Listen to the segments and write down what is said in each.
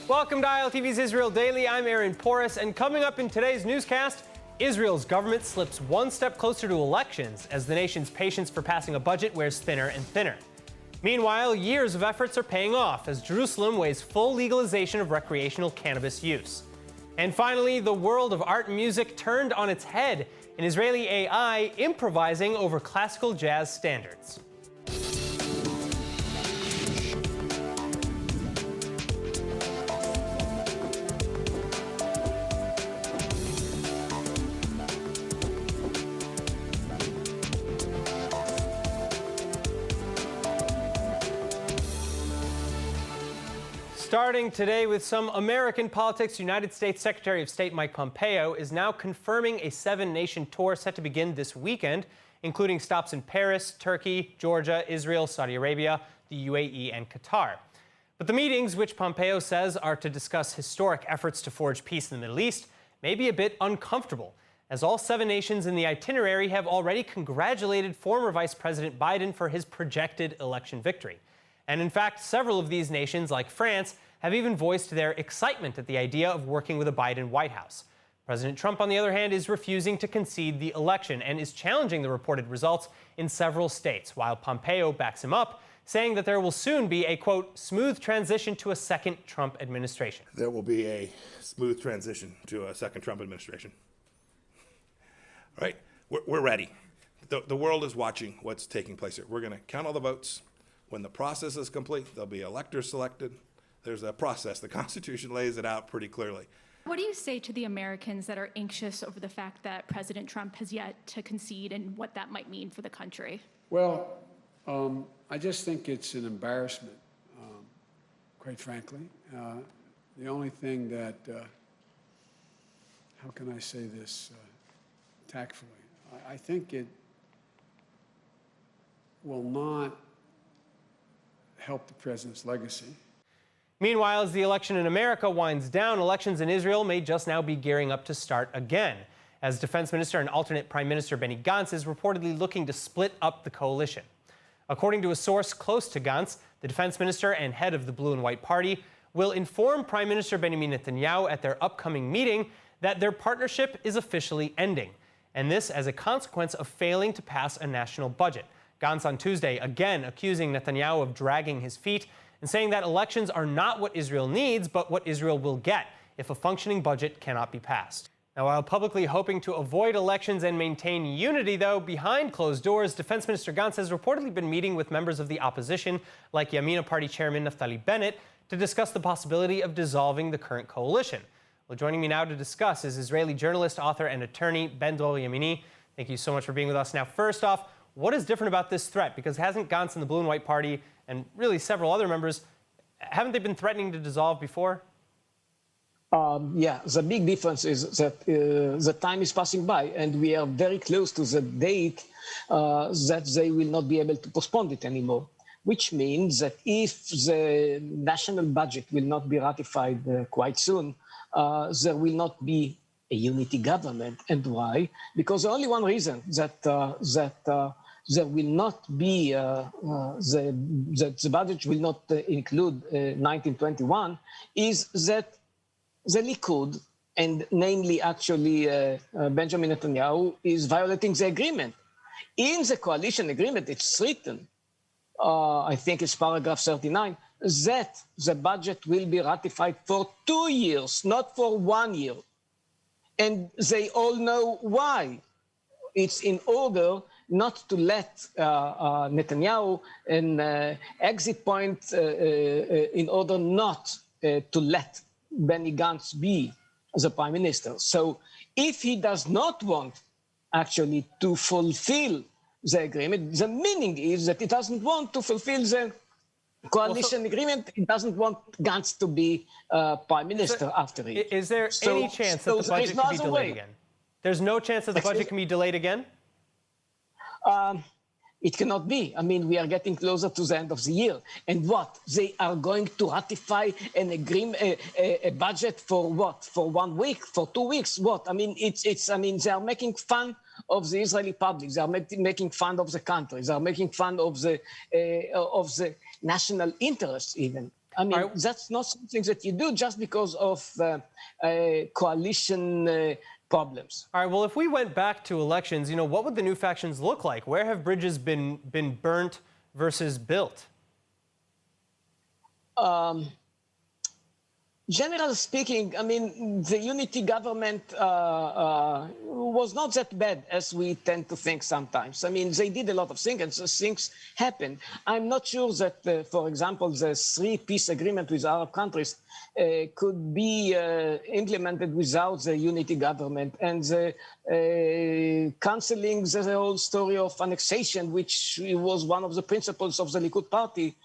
Welcome to ILTV's Israel Daily. I'm Aaron Porras, and coming up in today's newscast, Israel's government slips one step closer to elections as the nation's patience for passing a budget wears thinner and thinner. Meanwhile, years of efforts are paying off as Jerusalem weighs full legalization of recreational cannabis use. And finally, the world of art and music turned on its head, an Israeli AI improvising over classical jazz standards. Starting today with some American politics, United States Secretary of State Mike Pompeo is now confirming a 7-nation tour set to begin this weekend, including stops in Paris, Turkey, Georgia, Israel, Saudi Arabia, the UAE, and Qatar. But the meetings, which Pompeo says are to discuss historic efforts to forge peace in the Middle East, may be a bit uncomfortable, as all 7 nations in the itinerary have already congratulated former Vice President Biden for his projected election victory. And in fact, several of these nations, like France, have even voiced their excitement at the idea of working with a Biden White House. President Trump, on the other hand, is refusing to concede the election and is challenging the reported results in several states, while Pompeo backs him up, saying that there will soon be a, quote, smooth transition to a second Trump administration. There will be a smooth transition to a second Trump administration. All right, we're ready. The world is watching what's taking place here. We're going to count all the votes. When the process is complete, there'll be electors selected. There's a process. The Constitution lays it out pretty clearly. What do you say to the Americans that are anxious over the fact that President Trump has yet to concede and what that might mean for the country? Well, I just think it's an embarrassment, quite frankly. The only thing that, how can I say this tactfully? I think it will not help the president's legacy. Meanwhile, as the election in America winds down, elections in Israel may just now be gearing up to start again, as Defense Minister and alternate Prime Minister Benny Gantz is reportedly looking to split up the coalition. According to a source close to Gantz, the Defense Minister and head of the Blue and White Party will inform Prime Minister Binyamin Netanyahu at their upcoming meeting that their partnership is officially ending, and this as a consequence of failing to pass a national budget. Gantz on Tuesday again accusing Netanyahu of dragging his feet and saying that elections are not what Israel needs, but what Israel will get if a functioning budget cannot be passed. Now, while publicly hoping to avoid elections and maintain unity, though, behind closed doors, Defense Minister Gantz has reportedly been meeting with members of the opposition, like Yamini Party Chairman Naftali Bennett, to discuss the possibility of dissolving the current coalition. Well, joining me now to discuss is Israeli journalist, author, and attorney Ben Dolev Yamini. Thank you so much for being with us. Now, first off, what is different about this threat? Because hasn't Gantz and the Blue and White Party, and really several other members, haven't they been threatening to dissolve before? Yeah, the big difference is that the time is passing by, and we are very close to the date that they will not be able to postpone it anymore, which means that if the national budget will not be ratified quite soon, there will not be a unity government. And why? Because the only one reason that there will not be, the budget will not include 1921 is that the Likud, and namely actually Benjamin Netanyahu, is violating the agreement. In the coalition agreement, it's written, I think it's paragraph 39, that the budget will be ratified for 2 years, not for 1 year. And they all know why. It's in order not to let Netanyahu an exit point, in order not to let Benny Gantz be the prime minister. So if he does not want actually to fulfill the agreement, the meaning is that he doesn't want to fulfill the coalition agreement. He doesn't want Gantz to be prime minister after it. Is there any chance that the budget can be delayed again? There's no chance that the budget can be delayed again? It cannot be. I mean, we are getting closer to the end of the year. And what? They are going to ratify an agreement, a budget for what? For 1 week? For 2 weeks? What? I mean, I mean, they are making fun of the Israeli public. They are making fun of the country. They are making fun of the national interests even. I mean, Right. that's not something that you do just because of coalition problems. All right, well, if we went back to elections, what would the new factions look like? Where have bridges been burnt versus built? Generally speaking, I mean, the unity government was not that bad as we tend to think sometimes. I mean, they did a lot of things and things happened. I'm not sure that, for example, the three-peace agreement with Arab countries could be implemented without the unity government and the canceling the whole story of annexation, which was one of the principles of the Likud party.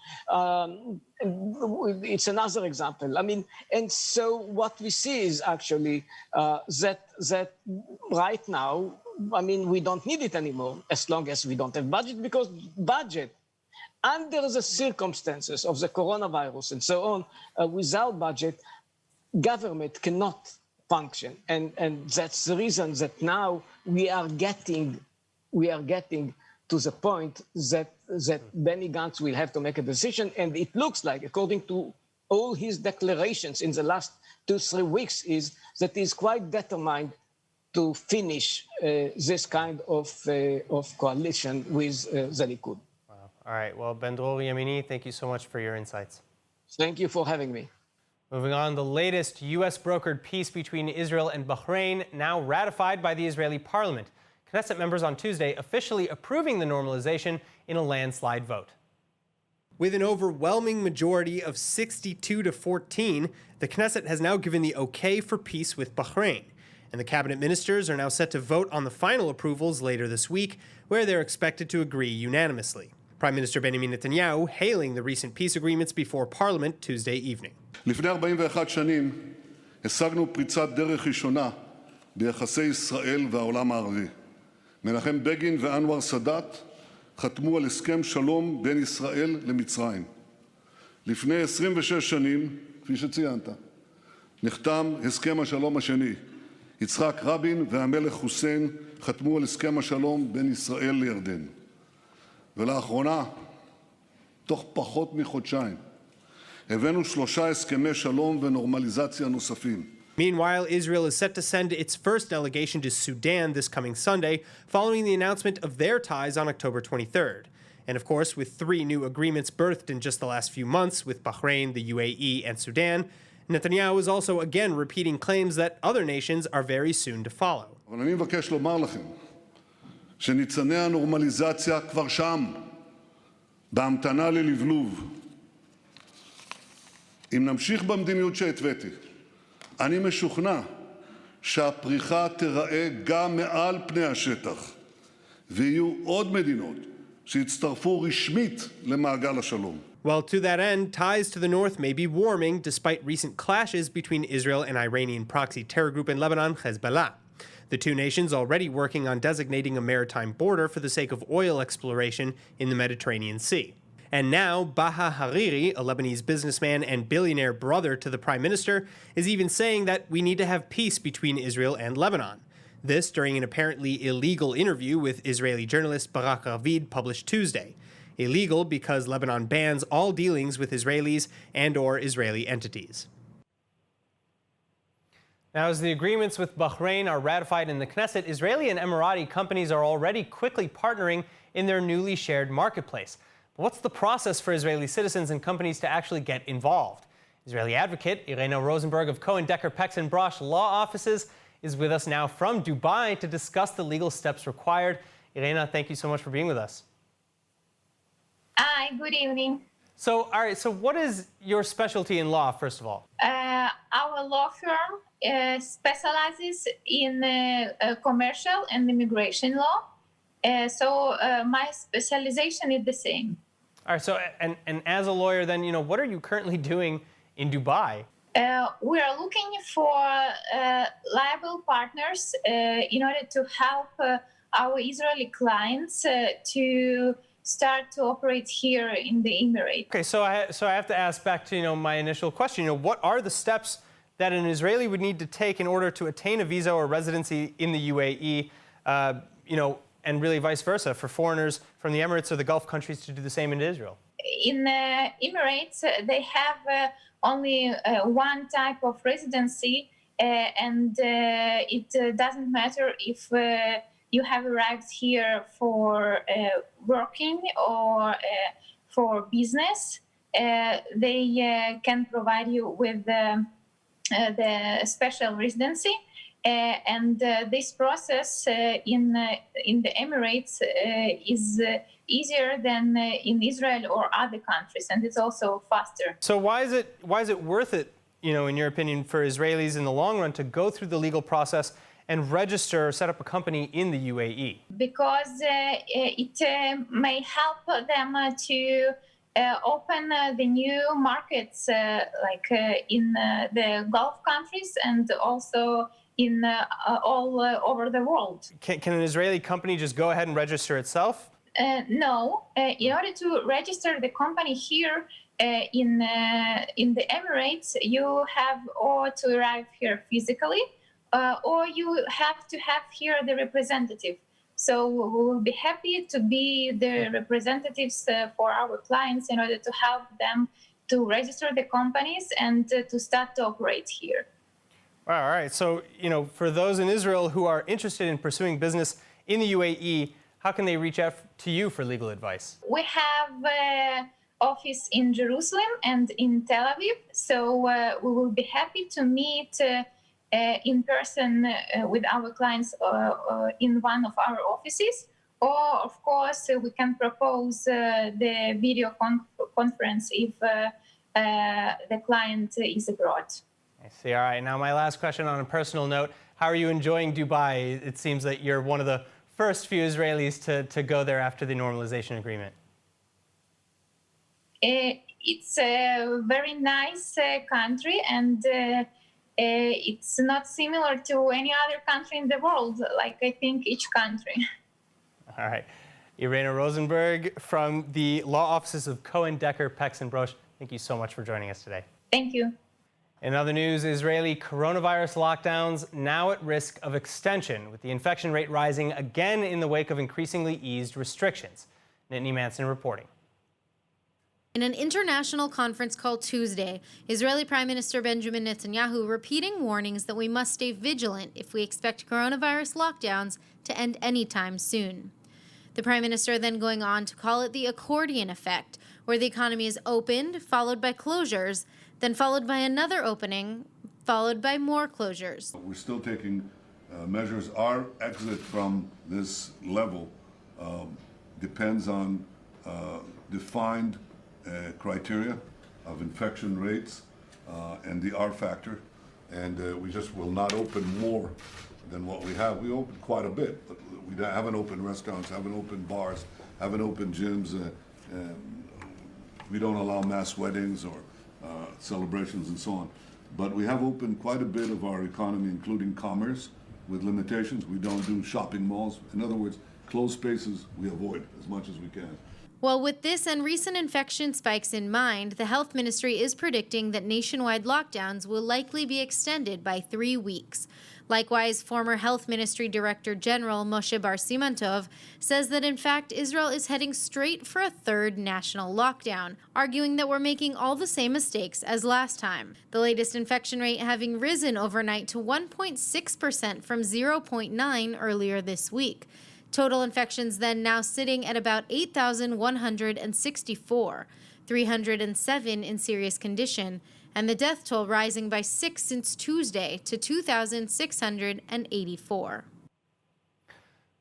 It's another example. I mean, and so what we see is actually that right now, I mean, we don't need it anymore as long as we don't have budget, because budget, under the circumstances of the coronavirus and so on, without budget, government cannot function. And that's the reason that now we are getting to the point that Benny Gantz will have to make a decision. And it looks like, according to all his declarations in the last 2-3 weeks, is that he's quite determined to finish this kind of coalition with the Likud. Wow. All right, well, Ben Dolev Yamini, thank you so much for your insights. Thank you for having me. Moving on, the latest U.S.-brokered peace between Israel and Bahrain, now ratified by the Israeli parliament. Knesset members on Tuesday officially approving the normalization in a landslide vote. With an overwhelming majority of 62-14, the Knesset has now given the okay for peace with Bahrain. And the cabinet ministers are now set to vote on the final approvals later this week, where they're expected to agree unanimously. Prime Minister Binyamin Netanyahu hailing the recent peace agreements before Parliament Tuesday evening. לפני 41 שנים השגנו פריצת דרך ראשונה ביחסי ישראל והעולם הערבי. מנחם בגין ואנואר סאדאת חתמו על הסכם שלום בין ישראל למצרים. לפני 26 שנים, כפי שציינת, נחתם הסכם השלום השני. יצחק רבין והמלך חוסיין חתמו על הסכם השלום בין ישראל לירדן. ולאחרונה, תוך פחות מחודשיים, הבאנו 3 הסכמי שלום ונורמליזציה נוספים. Meanwhile, Israel is set to send its first delegation to Sudan this coming Sunday, following the announcement of their ties on October 23rd. And of course, with 3 new agreements birthed in just the last few months with Bahrain, the UAE, and Sudan, Netanyahu is also again repeating claims that other nations are very soon to follow. אבל אני מבקש לומר לכם שניצני הנורמליזציה כבר שם, בהמתנה ללבלוב. אם נמשיך במדיניות שהתוויתי, אני משוכנע שהפריחה תיראה גם מעל פני השטח, ויהיו עוד מדינות שיצטרפו רשמית למעגל השלום. Well, to that end, ties to the north may be warming despite recent clashes between Israel and Iranian proxy terror group in Lebanon, Hezbollah. The two nations already working on designating a maritime border for the sake of oil exploration in the Mediterranean Sea. And now, Baha Hariri, a Lebanese businessman and billionaire brother to the prime minister, is even saying that we need to have peace between Israel and Lebanon. This during an apparently illegal interview with Israeli journalist Barak Ravid published Tuesday. Illegal because Lebanon bans all dealings with Israelis and/or Israeli entities. Now, as the agreements with Bahrain are ratified in the Knesset, Israeli and Emirati companies are already quickly partnering in their newly shared marketplace. But what's the process for Israeli citizens and companies to actually get involved? Israeli advocate Irena Rosenberg of Cohen, Decker, Pex & Brosh law offices is with us now from Dubai to discuss the legal steps required. Irena, thank you so much for being with us. Hi, good evening. So, all right, so what is your specialty in law, first of all? Our law firm specializes in commercial and immigration law. So my specialization is the same. All right, so, and as a lawyer then, what are you currently doing in Dubai? We are looking for liable partners in order to help our Israeli clients to start to operate here in the Emirates. Okay, so I have to ask back to my initial question. What are the steps that an Israeli would need to take in order to attain a visa or residency in the UAE? And really vice versa for foreigners from the Emirates or the Gulf countries to do the same in Israel? in Emirates, they have only one type of residency, and it doesn't matter if you have arrived here for working or for business. They can provide you with the special residency. And this process in the Emirates is easier than in Israel or other countries, and it's also faster. So why is it worth it, in your opinion, for Israelis in the long run to go through the legal process and register or set up a company in the UAE? Because it may help them to open the new markets, like in the Gulf countries and also in all over the world. Can an Israeli company just go ahead and register itself? No. In order to register the company here in the Emirates, you have or to arrive here physically, or you have to have here the representative. So we will be happy to be the representatives for our clients in order to help them to register the companies and to start to operate here. All right. So, for those in Israel who are interested in pursuing business in the UAE, how can they reach out to you for legal advice? We have an office in Jerusalem and in Tel Aviv. So we will be happy to meet in person with our clients in one of our offices. Or, of course, we can propose the video conference if the client is abroad. I see. All right. Now, my last question on a personal note. How are you enjoying Dubai? It seems that you're one of the first few Israelis to go there after the normalization agreement. It's a very nice country, and it's not similar to any other country in the world, like I think each country. All right. Irena Rosenberg from the law offices of Cohen, Decker, Pex & Brosh, thank you so much for joining us today. Thank you. In other news, Israeli coronavirus lockdowns now at risk of extension, with the infection rate rising again in the wake of increasingly eased restrictions. Nittany Manson reporting. In an international conference call Tuesday, Israeli Prime Minister Binyamin Netanyahu repeating warnings that we must stay vigilant if we expect coronavirus lockdowns to end anytime soon. The Prime Minister then going on to call it the accordion effect, where the economy is opened, followed by closures, then followed by another opening, followed by more closures. We're still taking measures. Our exit from this level depends on defined criteria of infection rates and the R factor, and we just will not open more than what we have. We opened quite a bit, but we haven't opened restaurants, haven't opened bars, haven't opened gyms. We don't allow mass weddings or celebrations and so on. But we have opened quite a bit of our economy, including commerce, with limitations. We don't do shopping malls. In other words, closed spaces we avoid as much as we can. Well, with this and recent infection spikes in mind, the Health Ministry is predicting that nationwide lockdowns will likely be extended by 3 weeks. Likewise, former Health Ministry Director General Moshe Bar Simantov says that, in fact, Israel is heading straight for a third national lockdown, arguing that we're making all the same mistakes as last time. The latest infection rate having risen overnight to 1.6% from 0.9 earlier this week. Total infections then now sitting at about 8,164, 307 in serious condition, and the death toll rising by 6 since Tuesday to 2,684.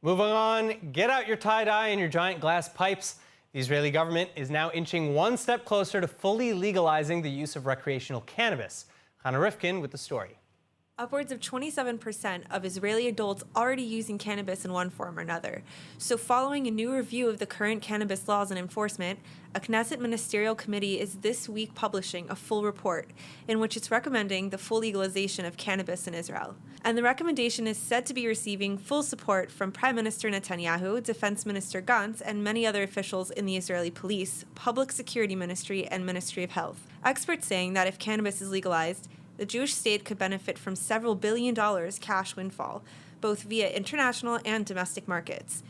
Moving on, get out your tie-dye and your giant glass pipes. The Israeli government is now inching one step closer to fully legalizing the use of recreational cannabis. Hannah Rifkin with the story. Upwards of 27% of Israeli adults already using cannabis in one form or another. So following a new review of the current cannabis laws and enforcement, a Knesset ministerial committee is this week publishing a full report in which it's recommending the full legalization of cannabis in Israel. And the recommendation is said to be receiving full support from Prime Minister Netanyahu, Defense Minister Gantz, and many other officials in the Israeli police, Public Security Ministry, and Ministry of Health. Experts saying that if cannabis is legalized, the Jewish state could benefit from several $billion cash windfall, both via international and domestic markets.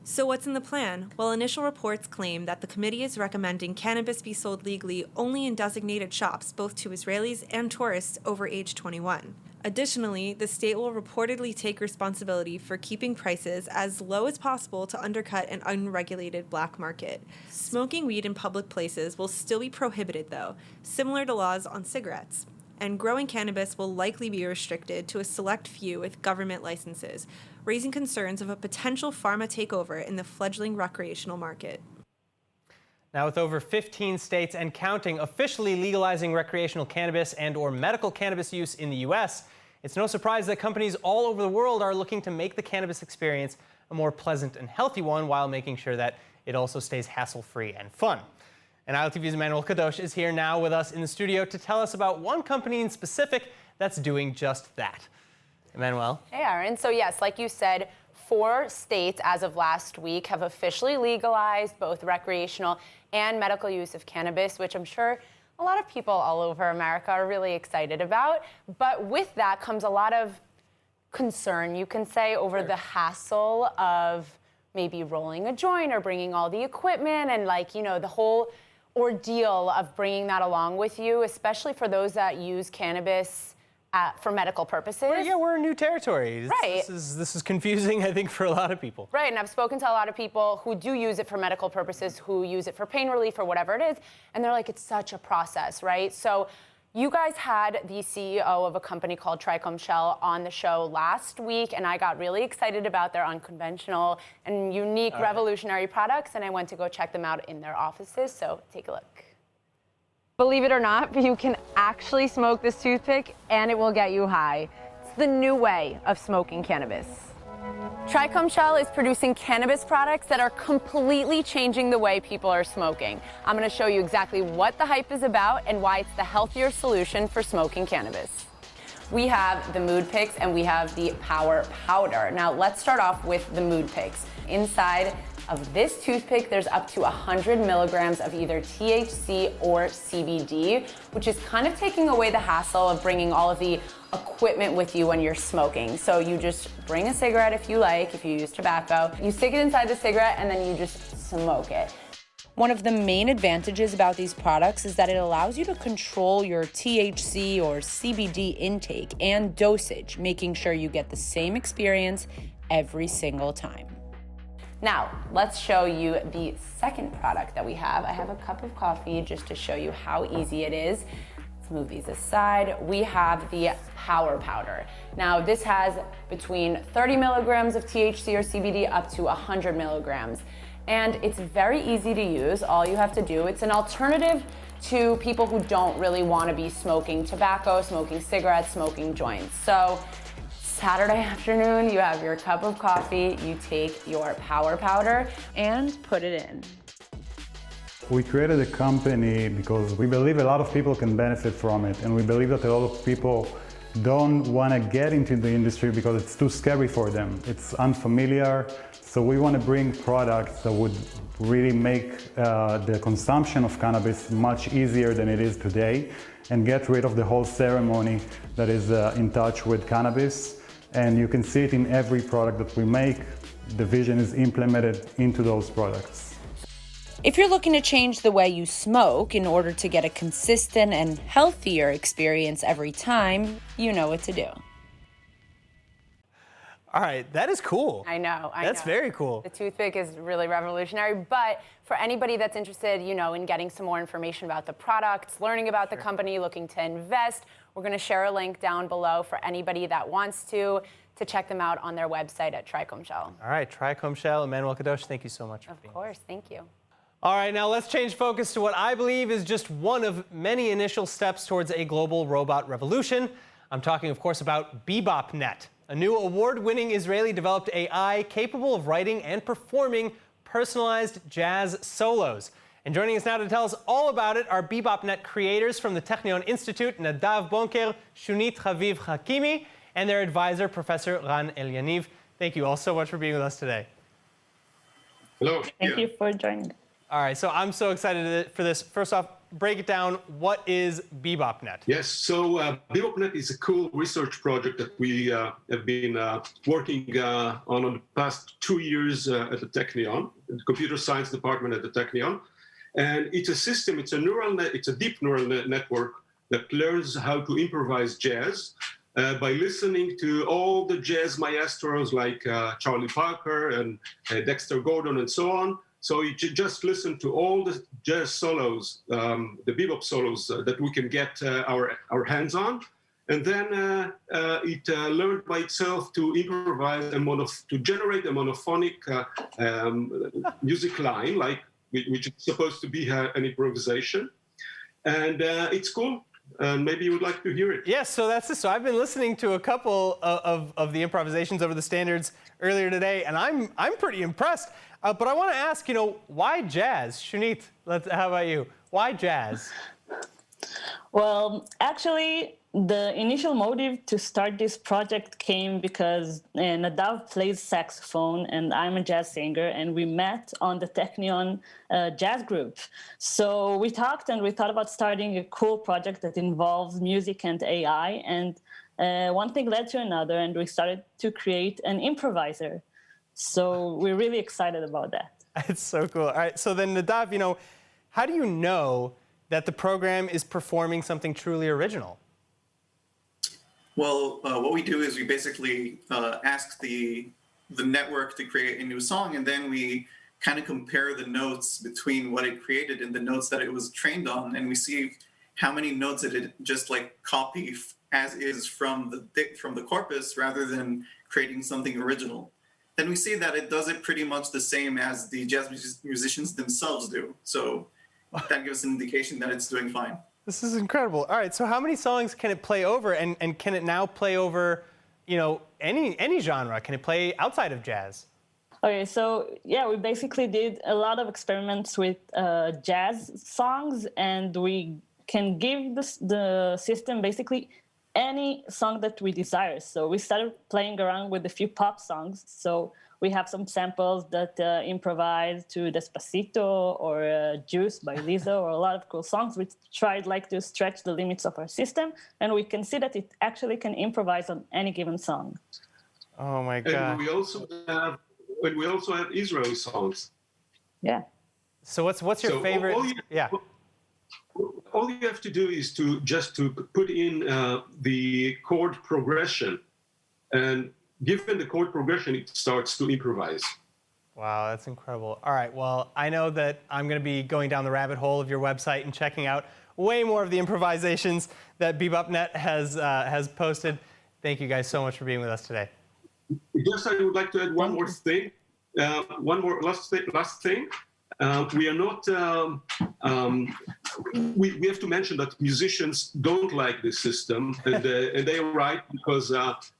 So what's in the plan? Well, initial reports claim that the committee is recommending cannabis be sold legally only in designated shops, both to Israelis and tourists over age 21. Additionally, the state will reportedly take responsibility for keeping prices as low as possible to undercut an unregulated black market. Smoking weed in public places will still be prohibited, though, similar to laws on cigarettes. And growing cannabis will likely be restricted to a select few with government licenses, raising concerns of a potential pharma takeover in the fledgling recreational market. Now, with over 15 states and counting officially legalizing recreational cannabis and/or medical cannabis use in the U.S., it's no surprise that companies all over the world are looking to make the cannabis experience a more pleasant and healthy one while making sure that it also stays hassle-free and fun. And ILTV's Kadosh is here now with us in the studio to tell us about one company in specific that's doing just that. Emmanuel? Hey, Aaron. So yes, like you said, 4 states as of last week have officially legalized both recreational and medical use of cannabis, which I'm sure a lot of people all over America are really excited about. But with that comes a lot of concern, you can say, over the hassle of maybe rolling a joint or bringing all the equipment and, like, you know, the whole ordeal of bringing that along with you, especially for those that use cannabis for medical purposes. Well, yeah, we're in new territory. Right. This is confusing, I think, for a lot of people. Right, and I've spoken to a lot of people who do use it for medical purposes, who use it for pain relief or whatever it is, and they're like, it's such a process, right? So you guys had the CEO of a company called Tricom Shell on the show last week, and I got really excited about their unconventional and unique revolutionary products, and I went to go check them out in their offices, so take a look. Believe it or not, you can actually smoke this toothpick and it will get you high. It's the new way of smoking cannabis. Tricom Shell is producing cannabis products that are completely changing the way people are smoking. I'm going to show you exactly what the hype is about and why it's the healthier solution for smoking cannabis. We have the mood picks and we have the power powder. Now let's start off with the mood picks. Inside of this toothpick, there's up to 100 milligrams of either THC or CBD, which is kind of taking away the hassle of bringing all of the equipment with you when you're smoking. So you just bring a cigarette if you like, if you use tobacco, you stick it inside the cigarette and then you just smoke it. One of the main advantages about these products is that it allows you to control your THC or CBD intake and dosage, making sure you get the same experience every single time. Now, let's show you the second product that we have. I have a cup of coffee just to show you how easy it is. Let's move these aside. We have the power powder. Now, this has between 30 milligrams of THC or CBD up to 100 milligrams. And it's very easy to use. All you have to do, it's an alternative to people who don't really want to be smoking tobacco, smoking cigarettes, smoking joints. So Saturday afternoon, you have your cup of coffee, you take your power powder and put it in. We created a company because we believe a lot of people can benefit from it, and we believe that a lot of people don't want to get into the industry because it's too scary for them. It's unfamiliar, so we want to bring products that would really make the consumption of cannabis much easier than it is today and get rid of the whole ceremony that is in touch with cannabis. And you can see it in every product that we make. The vision is implemented into those products. If you're looking to change the way you smoke in order to get a consistent and healthier experience every time, you know what to do. All right, that is cool. I know. That's very cool. The toothpick is really revolutionary, but for anybody that's interested, you know, in getting some more information about the products, learning about the company, looking to invest, we're going to share a link down below for anybody that wants to check them out on their website at Tricom Shell. All right, Tricom Shell, Emmanuel Kadosh, thank you so much. Of course, thank you. All right, now let's change focus to what I believe is just one of many initial steps towards a global robot revolution. I'm talking, of course, about Bebopnet, a new award-winning Israeli-developed AI capable of writing and performing personalized jazz solos. And joining us now to tell us all about it are Bebopnet creators from the Technion Institute, Nadav Bonker, Shunit Haviv Hakimi, and their advisor, Professor Ran Elianiv. Thank you all so much for being with us today. Hello. Thank you for joining. All right, so I'm so excited for this. First off, break it down. What is Bebopnet? Yes, so Bebopnet is a cool research project that we have been working on the past 2 years at the Technion, the computer science department at the Technion. And it's a system, it's a deep neural network that learns how to improvise jazz by listening to all the jazz maestros like Charlie Parker and Dexter Gordon and so on. So you just listen to all the jazz solos, the bebop solos that we can get our hands on. And then it learned by itself to improvise, to generate a monophonic music line, which is supposed to be an improvisation. And it's cool. Maybe you would like to hear it. Yes, so that's it. So I've been listening to a couple of the improvisations over the standards earlier today, and I'm pretty impressed. But I want to ask, why jazz? Shunit, how about you? Why jazz? Well, actually, the initial motive to start this project came because Nadav plays saxophone and I'm a jazz singer, and we met on the Technion jazz group. So we talked and we thought about starting a cool project that involves music and AI, and one thing led to another, and we started to create an improviser. So we're really excited about that. It's so cool. All right, so then Nadav, how do you know that the program is performing something truly original? Well, what we do is we basically ask the network to create a new song, and then we kind of compare the notes between what it created and the notes that it was trained on, and we see how many notes did it just copy as is from the corpus rather than creating something original. Then we see that it does it pretty much the same as the jazz musicians themselves do. So that gives an indication that it's doing fine. This is incredible. All right, so how many songs can it play over, and can it now play over, any genre? Can it play outside of jazz? Okay, so yeah, we basically did a lot of experiments with jazz songs, and we can give the system basically any song that we desire. So we started playing around with a few pop songs. So we have some samples that improvise to Despacito or Juice by Lizzo, or a lot of cool songs. We tried to stretch the limits of our system, and we can see that it actually can improvise on any given song. Oh my God. And we also have Israeli songs. Yeah. So what's your favorite? All you have to do is to put in the chord progression, and given the chord progression, it starts to improvise. Wow, that's incredible. All right, well, I know that I'm going to be going down the rabbit hole of your website and checking out way more of the improvisations that Bebopnet has posted. Thank you guys so much for being with us today. Just I would like to add one more thing. Last thing. We are not. We have to mention that musicians don't like this system, and they are right, because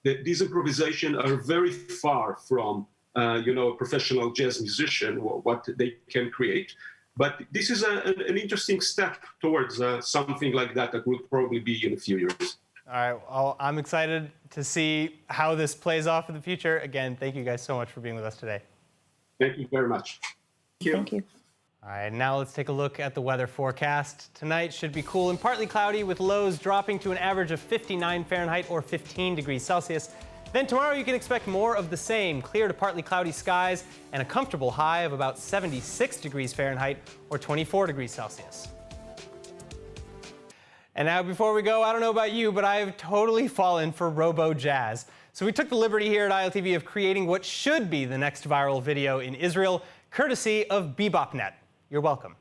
these improvisations are very far from a professional jazz musician, what they can create. But this is an interesting step towards something like that will probably be in a few years. All right, well, I'm excited to see how this plays off in the future. Again, thank you guys so much for being with us today. Thank you very much. Thank you. All right, now let's take a look at the weather forecast. Tonight should be cool and partly cloudy, with lows dropping to an average of 59 Fahrenheit or 15 degrees Celsius. Then tomorrow you can expect more of the same, clear to partly cloudy skies and a comfortable high of about 76 degrees Fahrenheit or 24 degrees Celsius. And now before we go, I don't know about you, but I've totally fallen for robo-jazz. So we took the liberty here at ILTV of creating what should be the next viral video in Israel, courtesy of Bebopnet. You're welcome.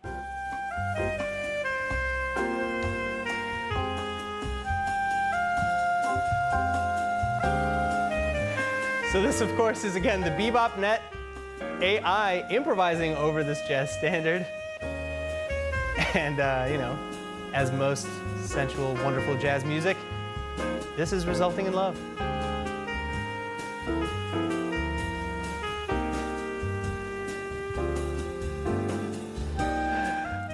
So this, of course, is again the Bebopnet AI improvising over this jazz standard. And, as most sensual, wonderful jazz music, this is resulting in love.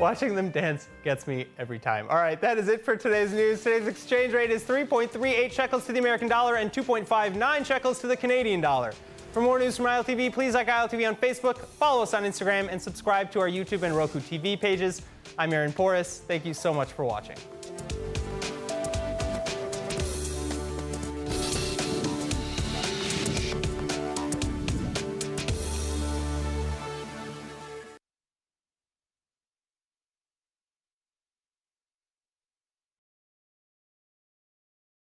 Watching them dance gets me every time. All right, that is it for today's news. Today's exchange rate is 3.38 shekels to the American dollar and 2.59 shekels to the Canadian dollar. For more news from ILTV, please like ILTV on Facebook, follow us on Instagram, and subscribe to our YouTube and Roku TV pages. I'm Aaron Porras. Thank you so much for watching.